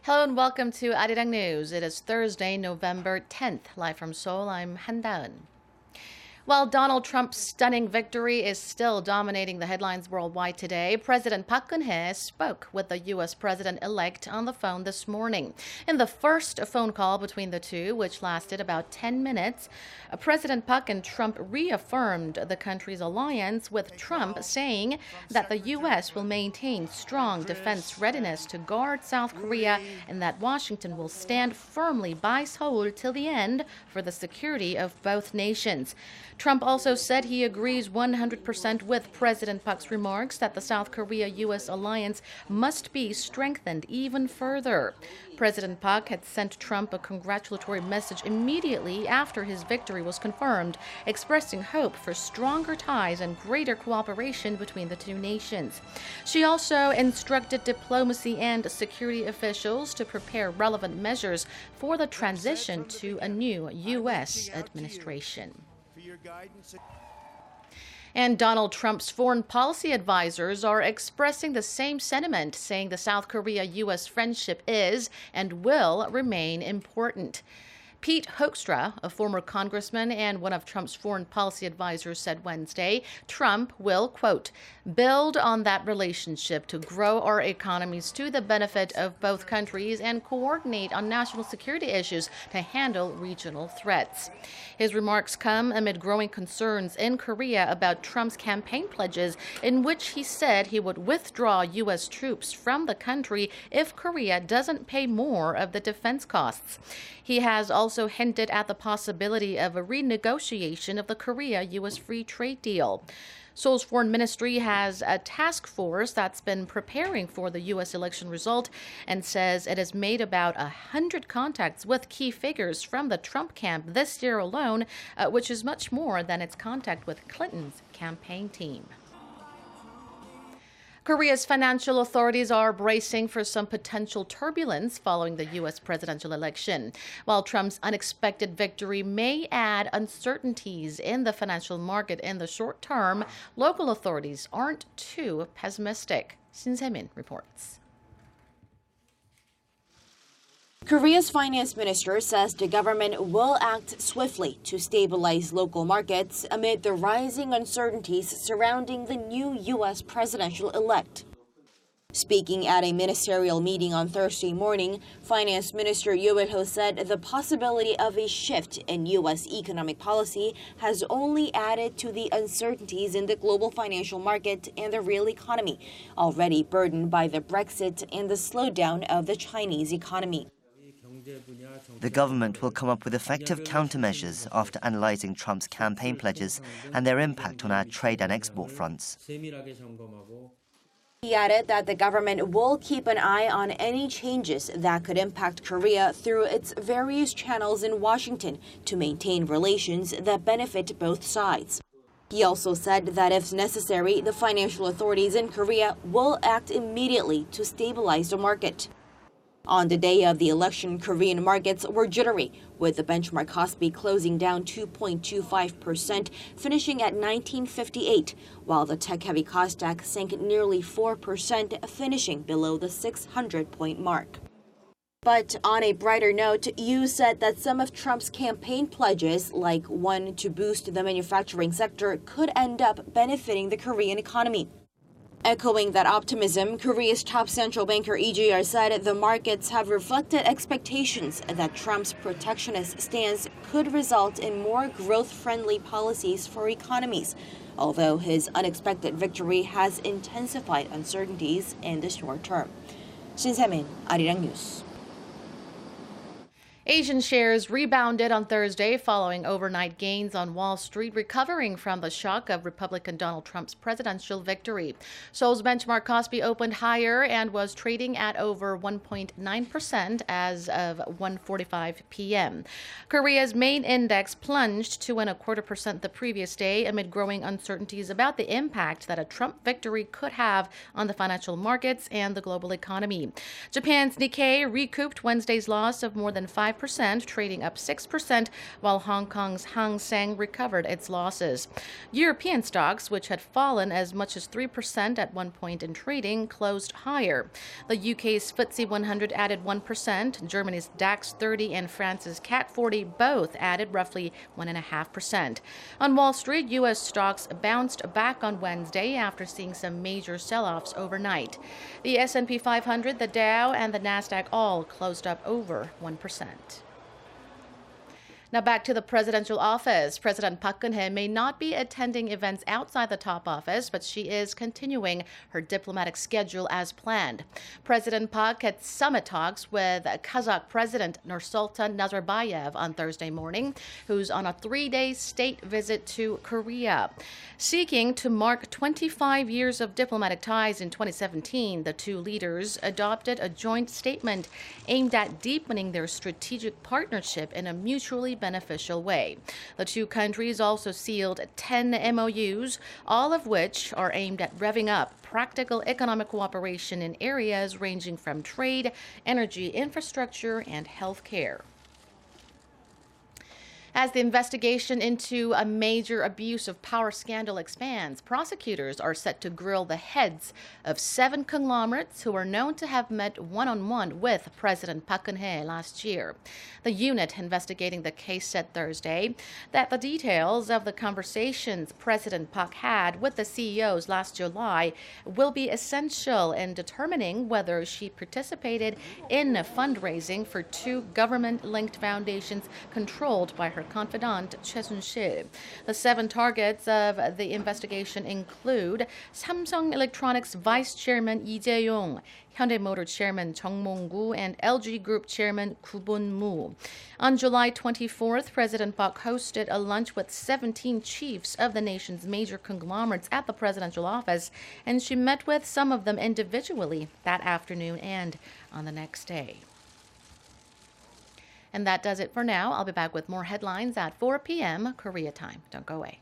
Hello and welcome to Arirang News. It is Thursday, November 10th. Live from Seoul, I'm Han-daeun. While Donald Trump's stunning victory is still dominating the headlines worldwide today, President Park Geun-hye spoke with the U.S. president-elect on the phone this morning. In the first phone call between the two, which lasted about 10 minutes, President Park and Trump reaffirmed the country's alliance, with Trump saying that the U.S. will maintain strong defense readiness to guard South Korea and that Washington will stand firmly by Seoul till the end for the security of both nations. Trump also said he agrees 100% with President Park's remarks that the South Korea-U.S. alliance must be strengthened even further. President Park had sent Trump a congratulatory message immediately after his victory was confirmed, expressing hope for stronger ties and greater cooperation between the two nations. She also instructed diplomacy and security officials to prepare relevant measures for the transition to a new U.S. administration. And Donald Trump's foreign policy advisors are expressing the same sentiment, saying the South Korea-U.S. friendship is and will remain important. Pete Hoekstra, a former congressman and one of Trump's foreign policy advisors, said Wednesday Trump will, quote, build on that relationship to grow our economies to the benefit of both countries and coordinate on national security issues to handle regional threats. His remarks come amid growing concerns in Korea about Trump's campaign pledges, in which he said he would withdraw U.S. troops from the country if Korea doesn't pay more of the defense costs. He has also hinted at the possibility of a renegotiation of the Korea-U.S. free trade deal. Seoul's foreign ministry has a task force that's been preparing for the U.S. election result and says it has made about 100 contacts with key figures from the Trump camp this year alone, which is much more than its contact with Clinton's campaign team. Korea's financial authorities are bracing for some potential turbulence following the U.S. presidential election. While Trump's unexpected victory may add uncertainties in the financial market in the short term, local authorities aren't too pessimistic. Shin Se-min reports. Korea's finance minister says the government will act swiftly to stabilize local markets amid the rising uncertainties surrounding the new U.S. presidential elect. Speaking at a ministerial meeting on Thursday morning, Finance Minister Yoo Il-ho said the possibility of a shift in U.S. economic policy has only added to the uncertainties in the global financial market and the real economy, already burdened by the Brexit and the slowdown of the Chinese economy. The government will come up with effective countermeasures after analyzing Trump's campaign pledges and their impact on our trade and export fronts. He added that the government will keep an eye on any changes that could impact Korea through its various channels in Washington to maintain relations that benefit both sides. He also said that if necessary, the financial authorities in Korea will act immediately to stabilize the market. On the day of the election, Korean markets were jittery, with the benchmark Kospi closing down 2.25%, finishing at 1958, while the tech-heavy Kazakh sank nearly 4%, finishing below the 600-point mark. But on a brighter note, Yoo said that some of Trump's campaign pledges, like one to boost the manufacturing sector, could end up benefiting the Korean economy. Echoing that optimism, Korea's top central banker Lee Jae-yol said the markets have reflected expectations that Trump's protectionist stance could result in more growth-friendly policies for economies, although his unexpected victory has intensified uncertainties in the short term. Shin Se-min, Arirang News. Asian shares rebounded on Thursday following overnight gains on Wall Street, recovering from the shock of Republican Donald Trump's presidential victory. Seoul's benchmark Kospi opened higher and was trading at over 1.9% as of 1:45 p.m. Korea's main index plunged 2.25% the previous day amid growing uncertainties about the impact that a Trump victory could have on the financial markets and the global economy. Japan's Nikkei recouped Wednesday's loss of more than 5 5%, trading up 6%, while Hong Kong's Hang Seng recovered its losses. European stocks, which had fallen as much as 3% at one point in trading, closed higher. The UK's FTSE 100 added 1%, Germany's DAX 30 and France's CAC 40 both added roughly 1.5%. On Wall Street, U.S. stocks bounced back on Wednesday after seeing some major sell-offs overnight. The S&P 500, the Dow, and the Nasdaq all closed up over 1%. Now back to the presidential office. President Park Geun-hye may not be attending events outside the top office, but she is continuing her diplomatic schedule as planned. President Park had summit talks with Kazakh President Nursultan Nazarbayev on Thursday morning, who's on a 3-day state visit to Korea. Seeking to mark 25 years of diplomatic ties in 2017, the two leaders adopted a joint statement aimed at deepening their strategic partnership in a mutually beneficial way. The two countries also sealed 10 MOUs, all of which are aimed at revving up practical economic cooperation in areas ranging from trade, energy infrastructure, and healthcare. As the investigation into a major abuse of power scandal expands, prosecutors are set to grill the heads of 7 conglomerates who are known to have met one-on-one with President Park Geun-hye last year. The unit investigating the case said Thursday that the details of the conversations President Park had with the CEOs last July will be essential in determining whether she participated in fundraising for 2 government-linked foundations controlled by her confidant Choi Soon-sil. The 7 targets of the investigation include Samsung Electronics Vice Chairman Lee Jae-yong, Hyundai Motor Chairman Chung Mong-gu, and LG Group Chairman Koo Bun-moo. On July 24th, President Park hosted a lunch with 17 chiefs of the nation's major conglomerates at the presidential office, and she met with some of them individually that afternoon and on the next day. And that does it for now. I'll be back with more headlines at 4 p.m. Korea time. Don't go away.